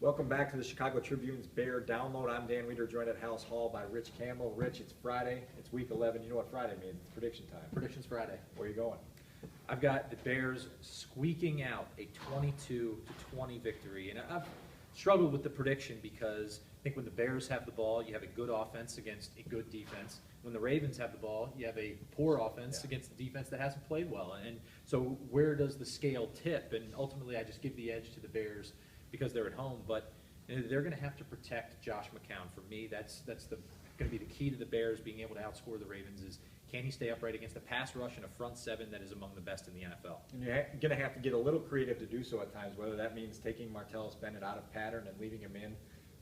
Welcome back to the Chicago Tribune's Bear Download. I'm Dan Wiederer, joined at House Hall by Rich Campbell. Rich, it's Friday. It's week 11. You know what Friday means. It's prediction time. Predictions Friday. Where are you going? I've got the Bears squeaking out a 22-20 victory. And I've struggled with the prediction because I think when the Bears have the ball, you have a good offense against a good defense. When the Ravens have the ball, you have a poor offense against a defense that hasn't played well. And so where does the scale tip? And ultimately, I just give the edge to the Bears because they're at home. But they're going to have to protect Josh McCown. For me, that's going to be the key to the Bears being able to outscore the Ravens is can he stay upright against a pass rush and a front seven that is among the best in the NFL? And you're going to have to get a little creative to do so at times, whether that means taking Martellus Bennett out of pattern and leaving him in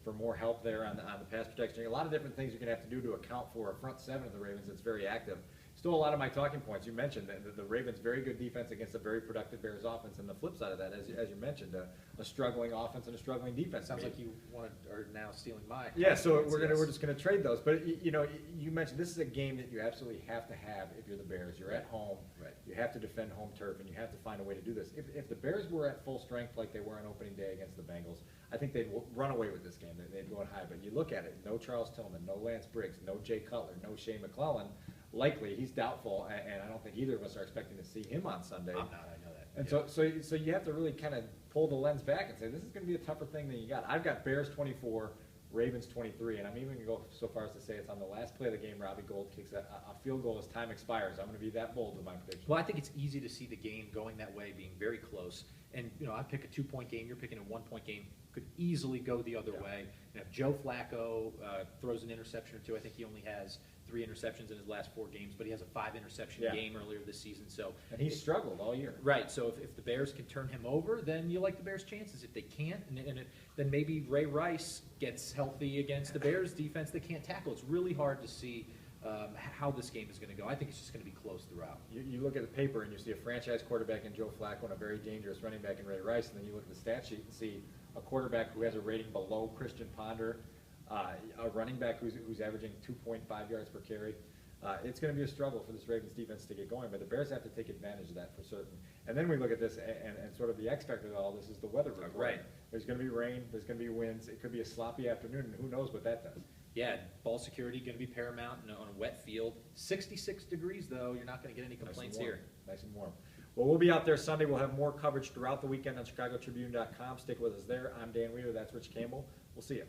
for more help there on the pass protection. A lot of different things you're going to have to do to account for a front seven of the Ravens that's very active. Still a lot of my talking points. You mentioned the Ravens' very good defense against a very productive Bears offense, and the flip side of that, as you mentioned, a struggling offense and a struggling defense. Sounds like you are now stealing my yeah. So we're just going to trade those. But you mentioned this is a game that you absolutely have to have if you're the Bears. You're at home. Right. You have to defend home turf, and you have to find a way to do this. If the Bears were at full strength like they were on opening day against the Bengals, I think they'd run away with this game. They'd go high. But you look at it: no Charles Tillman, no Lance Briggs, no Jay Cutler, no Shea McClellan. Likely, he's doubtful, and I don't think either of us are expecting to see him on Sunday. I'm not, I know that. And so you have to really kind of pull the lens back and say, this is going to be a tougher thing than you got. I've got Bears 24, Ravens 23, and I'm even going to go so far as to say it's on the last play of the game, Robbie Gould kicks a field goal as time expires. I'm going to be that bold with my prediction. Well, I think it's easy to see the game going that way, being very close. And, I pick a 2-point game, you're picking a 1-point game. Could easily go the other way. And if Joe Flacco throws an interception or two, I think he only has 3 interceptions in his last 4 games, but he has a 5-interception game earlier this season. And he's struggled all year. Right. So if the Bears can turn him over, then you like the Bears' chances. If they can't, then maybe Ray Rice gets healthy against the Bears' defense that can't tackle. It's really hard to see how this game is going to go. I think it's just going to be close throughout. You look at the paper and you see a franchise quarterback in Joe Flacco and a very dangerous running back in Ray Rice, and then you look at the stat sheet and see a quarterback who has a rating below Christian Ponder, a running back who's averaging 2.5 yards per carry. It's going to be a struggle for this Ravens defense to get going, but the Bears have to take advantage of that for certain. And then we look at this, and sort of the X factor of all this is the weather report. Right. There's going to be rain, there's going to be winds, it could be a sloppy afternoon, and who knows what that does. Yeah, ball security going to be paramount on a wet field. 66 degrees, though. You're not going to get any complaints here. Nice and warm. Well, we'll be out there Sunday. We'll have more coverage throughout the weekend on ChicagoTribune.com. Stick with us there. I'm Dan Wiederer. That's Rich Campbell. We'll see you.